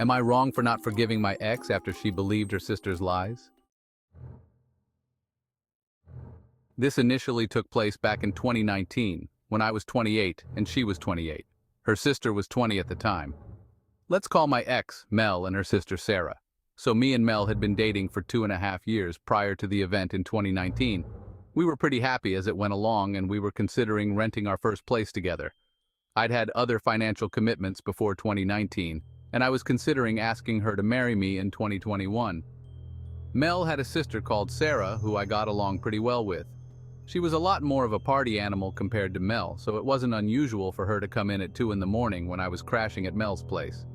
Am I wrong for not forgiving my ex after she believed her sister's lies? This initially took place back in 2019, when I was 28 and she was 28. Her sister was 20 at the time. Let's call my ex, Mel, and her sister Sarah. So me and Mel had been dating for 2.5 years prior to the event in 2019. We were pretty happy as it went along and we were considering renting our first place together. I'd had other financial commitments before 2019, and I was considering asking her to marry me in 2021. Mel had a sister called Sarah who I got along pretty well with. She was a lot more of a party animal compared to Mel, so it wasn't unusual for her to come in at 2 in the morning when I was crashing at Mel's place.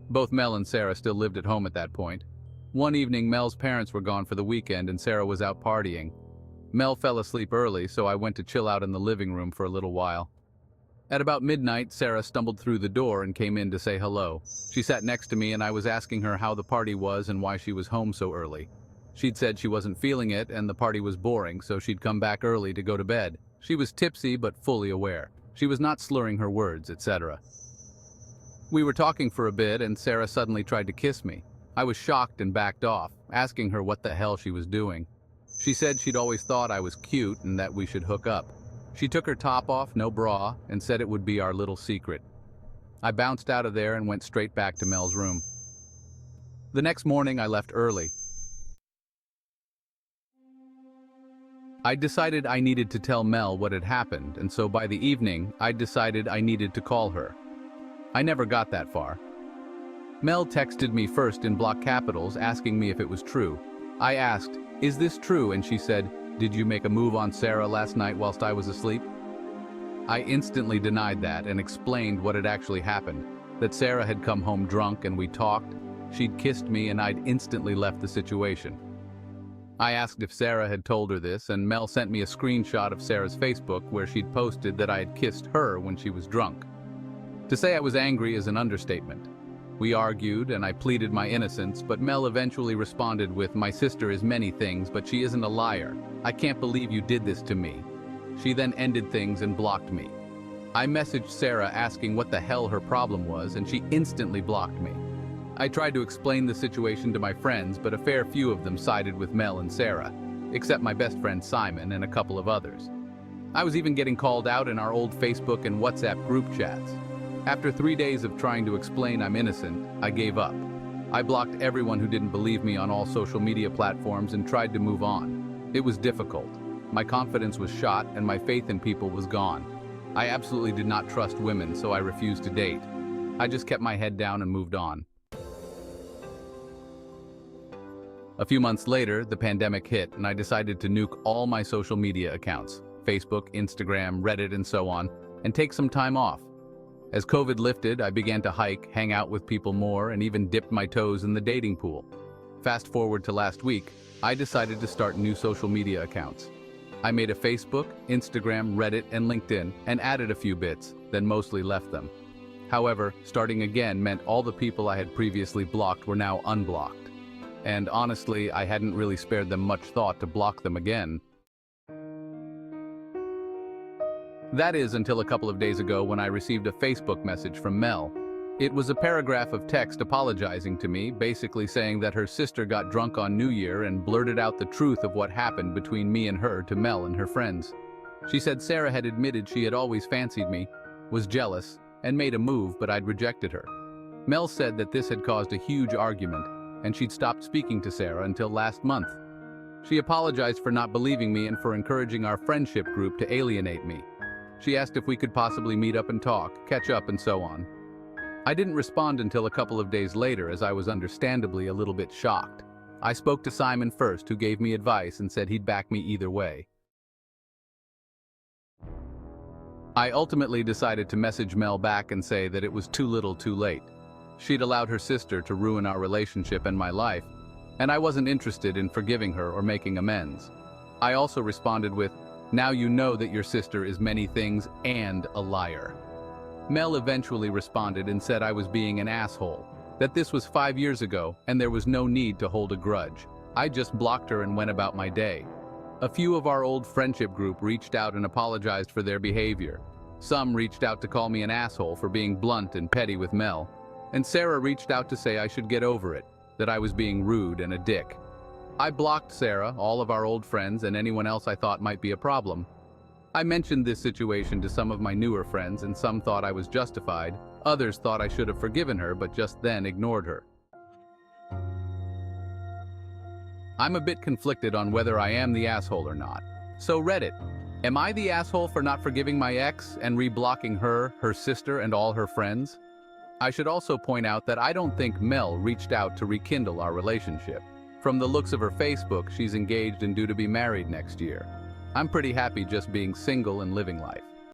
Both Mel and Sarah still lived at home at that point. One evening, Mel's parents were gone for the weekend and Sarah was out partying. Mel fell asleep early, so I went to chill out in the living room for a little while. At about midnight, Sarah stumbled through the door and came in to say hello. She sat next to me and I was asking her how the party was and why she was home so early. She'd said she wasn't feeling it and the party was boring, so she'd come back early to go to bed. She was tipsy but fully aware. She was not slurring her words, etc. We were talking for a bit and Sarah suddenly tried to kiss me. I was shocked and backed off, asking her what the hell she was doing. She said she'd always thought I was cute and that we should hook up. She took her top off, no bra, and said it would be our little secret. I bounced out of there and went straight back to Mel's room. The next morning I left early. I decided I needed to tell Mel what had happened, and so by the evening, I decided I needed to call her. I never got that far. Mel texted me first in block capitals asking me if it was true. I asked, "Is this true?" and she said, "Did you make a move on Sarah last night whilst I was asleep?" I instantly denied that and explained what had actually happened, that Sarah had come home drunk and we talked, she'd kissed me and I'd instantly left the situation. I asked if Sarah had told her this and Mel sent me a screenshot of Sarah's Facebook where she'd posted that I had kissed her when she was drunk. To say I was angry is an understatement. We argued and I pleaded my innocence, but Mel eventually responded with, "My sister is many things, but she isn't a liar. I can't believe you did this to me." She then ended things and blocked me. I messaged Sarah asking what the hell her problem was and she instantly blocked me. I tried to explain the situation to my friends, but a fair few of them sided with Mel and Sarah, except my best friend Simon and a couple of others. I was even getting called out in our old Facebook and WhatsApp group chats. After 3 days of trying to explain I'm innocent, I gave up. I blocked everyone who didn't believe me on all social media platforms and tried to move on. It was difficult. My confidence was shot and my faith in people was gone. I absolutely did not trust women, so I refused to date. I just kept my head down and moved on. A few months later, the pandemic hit and I decided to nuke all my social media accounts, Facebook, Instagram, Reddit, and so on, and take some time off. As COVID lifted, I began to hike, hang out with people more, and even dipped my toes in the dating pool. Fast forward to last week, I decided to start new social media accounts. I made a Facebook, Instagram, Reddit, and LinkedIn, and added a few bits, then mostly left them. However, starting again meant all the people I had previously blocked were now unblocked. And honestly, I hadn't really spared them much thought to block them again. That is until a couple of days ago when I received a Facebook message from Mel. It was a paragraph of text apologizing to me, basically saying that her sister got drunk on New Year and blurted out the truth of what happened between me and her to Mel and her friends. She said Sarah had admitted she had always fancied me, was jealous, and made a move, but I'd rejected her. Mel said that this had caused a huge argument, and she'd stopped speaking to Sarah until last month. She apologized for not believing me and for encouraging our friendship group to alienate me. She asked if we could possibly meet up and talk, catch up, and so on. I didn't respond until a couple of days later, as I was understandably a little bit shocked. I spoke to Simon first, who gave me advice and said he'd back me either way. I ultimately decided to message Mel back and say that it was too little too late. She'd allowed her sister to ruin our relationship and my life, and I wasn't interested in forgiving her or making amends. I also responded with, "Now you know that your sister is many things and a liar." Mel eventually responded and said I was being an asshole, that this was 5 years ago and there was no need to hold a grudge. I just blocked her and went about my day. A few of our old friendship group reached out and apologized for their behavior. Some reached out to call me an asshole for being blunt and petty with Mel. and Sarah reached out to say I should get over it, that I was being rude and a dick. I blocked Sarah, all of our old friends, and anyone else I thought might be a problem. I mentioned this situation to some of my newer friends, and some thought I was justified. Others thought I should have forgiven her, but just then ignored her. I'm a bit conflicted on whether I am the asshole or not. So Reddit, am I the asshole for not forgiving my ex and reblocking her, her sister, and all her friends? I should also point out that I don't think Mel reached out to rekindle our relationship. From the looks of her Facebook, she's engaged and due to be married next year. I'm pretty happy just being single and living life.